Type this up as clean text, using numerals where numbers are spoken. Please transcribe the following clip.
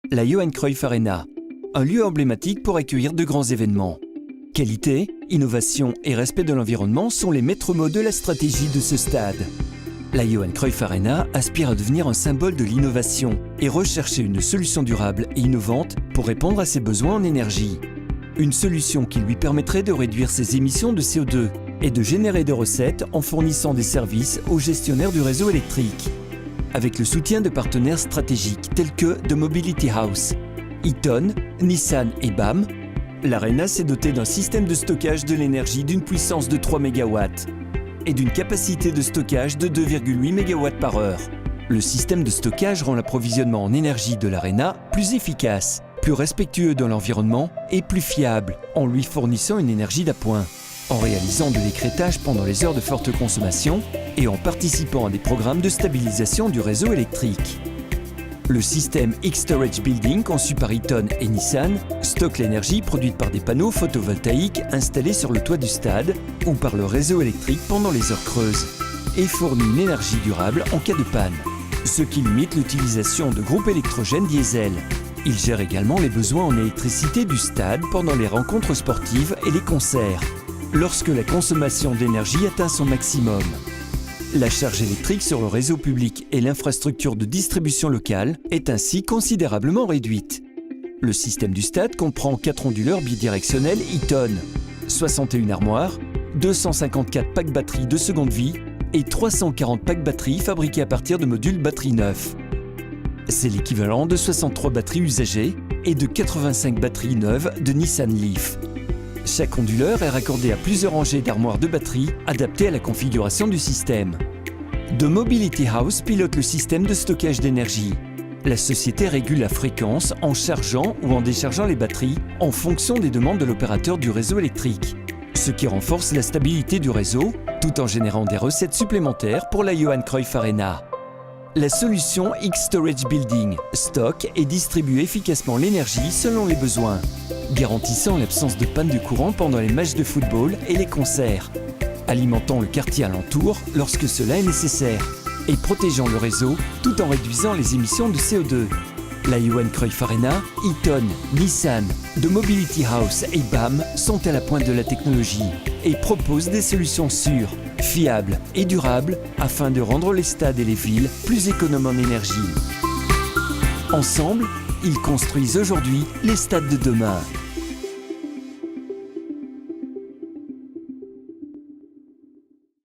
La Johan Cruyff Arena, un lieu emblématique pour accueillir de grands événements. Qualité, innovation et respect de l'environnement sont les maîtres mots de la stratégie de ce stade. La Johan Cruyff Arena aspire à devenir un symbole de l'innovation et rechercher une solution durable et innovante pour répondre à ses besoins en énergie. Une solution qui lui permettrait de réduire ses émissions de CO2 et de générer des recettes en fournissant des services aux gestionnaires du réseau électrique. Avec le soutien de partenaires stratégiques tels que The Mobility House, Eaton, Nissan et BAM, l'Arena s'est dotée d'un système de stockage de l'énergie d'une puissance de 3 MW et d'une capacité de stockage de 2,8 MW par heure. Le système de stockage rend l'approvisionnement en énergie de l'Arena plus efficace, plus respectueux de l'environnement et plus fiable en lui fournissant une énergie d'appoint, en réalisant de l'écrêtage pendant les heures de forte consommation et en participant à des programmes de stabilisation du réseau électrique. Le système X-Storage Building conçu par Eaton et Nissan stocke l'énergie produite par des panneaux photovoltaïques installés sur le toit du stade ou par le réseau électrique pendant les heures creuses et fournit une énergie durable en cas de panne, ce qui limite l'utilisation de groupes électrogènes diesel. Il gère également les besoins en électricité du stade pendant les rencontres sportives et les concerts, lorsque la consommation d'énergie atteint son maximum. La charge électrique sur le réseau public et l'infrastructure de distribution locale est ainsi considérablement réduite. Le système du stade comprend 4 onduleurs bidirectionnels Eaton, 61 armoires, 254 packs batteries de seconde vie et 340 packs batteries fabriqués à partir de modules batteries neufs. C'est l'équivalent de 63 batteries usagées et de 85 batteries neuves de Nissan Leaf. Chaque onduleur est raccordé à plusieurs rangées d'armoires de batteries adaptées à la configuration du système. The Mobility House pilote le système de stockage d'énergie. La société régule la fréquence en chargeant ou en déchargeant les batteries en fonction des demandes de l'opérateur du réseau électrique, ce qui renforce la stabilité du réseau tout en générant des recettes supplémentaires pour la Johan Cruyff Arena. La solution X-Storage Building stocke et distribue efficacement l'énergie selon les besoins, garantissant l'absence de panne de courant pendant les matchs de football et les concerts, alimentant le quartier alentour lorsque cela est nécessaire et protégeant le réseau tout en réduisant les émissions de CO2. La Johan Cruyff Arena, Eaton, Nissan, The Mobility House et BAM sont à la pointe de la technologie et proposent des solutions sûres, fiables et durables afin de rendre les stades et les villes plus économes en énergie. Ensemble, ils construisent aujourd'hui les stades de demain.